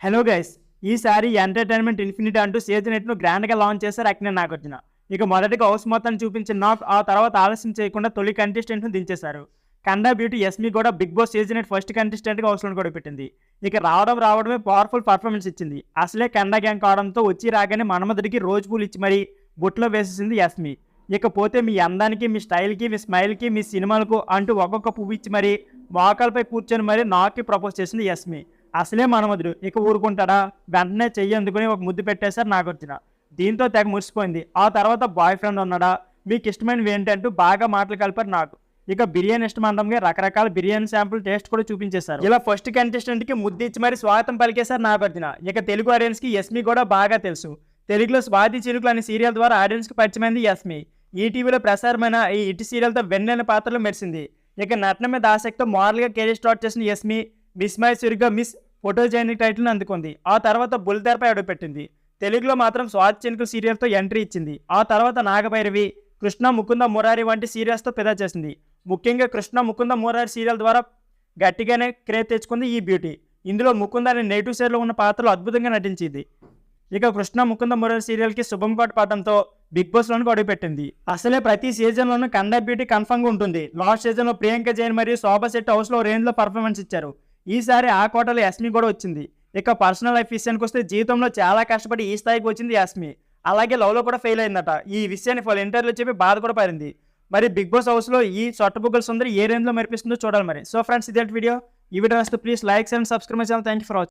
Hello guys, ఈసారి entertainment infinity అంటూ season 8ను గ్రాండ్గా లాంచ్ చేశారు అక్కినే నాగార్జున. ఇక మొదటిగా హౌస్ మొత్తాన్ని చూపించిన నాగ్ ఆ తర్వాత ఆలస్యం చేయకుండా తొలి కంటెస్టెంట్ను దించేశారు. కండా బ్యూటీ యస్మి కూడా బిగ్ బాస్ సీజన్ 8 ఫస్ట్ కంటెస్టెంట్గా హౌస్లో కూడా పెట్టింది. ఇక రావడమే పవర్ఫుల్ పర్ఫార్మెన్స్ ఇచ్చింది. అసలే కండా గ్యాంగ్ కావడంతో వచ్చి రాగానే మన్మధుడికి రోజు పూలు ఇచ్చి మరీ బుట్లో వేసేసింది యస్మి. ఇకపోతే మీ అందానికి, మీ స్టైల్కి, మీ స్మైల్కి, మీ సినిమాలకు అంటూ ఒక్కొక్క పువ్వు ఇచ్చి మరీ మోకాలపై కూర్చొని మరీ నాగ్కి ప్రపోజ్ చేసింది యస్మి. అసలే మన్మధుడు ఇక ఊరుకుంటాడా? వెంటనే చెయ్యి అందుకుని ఒక ముద్దు పెట్టేశారు నాగార్జున. దీంతో తెగ మురిసిపోయింది. ఆ తర్వాత బాయ్ ఫ్రెండ్ ఉన్నాడా, మీకు ఇష్టమైనవి ఏంటంటూ బాగా మాటలు కలిపారు నాకు. ఇక బిర్యానీ ఇష్టమందంగా రకరకాల బిర్యానీ శాంపుల్ టేస్ట్ కూడా చూపించేశారు. ఇలా ఫస్ట్ కంటెస్టెంట్ కి ముద్దు ఇచ్చి మరి స్వాగతం పలికేశారు నాగార్జున. ఇక తెలుగు ఆడియన్స్ కి యస్మి కూడా బాగా తెలుసు. తెలుగులో స్వాతి చిలుకలు అనే సీరియల్ ద్వారా ఆడియన్స్ కి పరిచయమైంది యస్మి. ఈటీవీలో ప్రసారమైన ఈ ఇటు సీరియల్తో వెన్నెల పాత్రలో మెరిసింది. ఇక నటన మీద ఆసక్తితో మోరల్గా కెరీర్ స్టార్ట్ చేసిన యస్మి మిస్ మైసూరిగా మిస్ ఫోటోజెనిక్ టైటిల్ని అందుకుంది. ఆ తర్వాత బుల్లితెరపై అడుగుపెట్టింది. తెలుగులో మాత్రం స్వాతి చిలుకలు సీరియల్తో ఎంట్రీ ఇచ్చింది. ఆ తర్వాత నాగభైరవి, కృష్ణ ముకుంద మురారి వంటి సీరియల్స్తో పెదా చేసింది. ముఖ్యంగా కృష్ణ ముకుంద మురారి సీరియల్ ద్వారా గట్టిగానే క్రేజ్ తెచ్చుకుంది ఈ బ్యూటీ. ఇందులో ముకుంద అనే నెగిటివ్ సైడ్లో ఉన్న పాత్రలు అద్భుతంగా నటించింది. ఇక కృష్ణ ముకుంద మురారి సీరియల్కి శుభం కోట పడడంతో బిగ్ బాస్లోనికి అడుగుపెట్టింది. అసలే ప్రతి సీజన్లోనూ కండా బ్యూటీ కన్ఫర్మ్గా ఉంటుంది. లాస్ట్ సీజన్లో ప్రియాంక జైన్ మరియు శోభా శెట్టి హౌస్లో రేంజ్లో పర్ఫార్మెన్స్ ఇచ్చారు. ఈసారి ఆ కోటలో యస్మి కూడా వచ్చింది. ఇక పర్సనల్ లైఫ్ విషయానికి వస్తే జీవితంలో చాలా కష్టపడి ఈ స్థాయికి వచ్చింది యస్మి. అలాగే లవ్లో కూడా ఫెయిల్ అయిందట. ఈ విషయాన్ని వాళ్ళ ఇంటర్వ్యూలో చెప్పి బాధ కూడా పడింది. మరి బిగ్ బాస్ హౌస్లో ఈ సొట్టబుగ్గల సుందరి ఏ రేంజ్లో మెరిపిస్తుందో చూడాలి మరి. సో ఫ్రెండ్స్, ఇదే వీడియో. ఈ వీడియో వస్తే please like and subscribe my channel. Thank you for watching.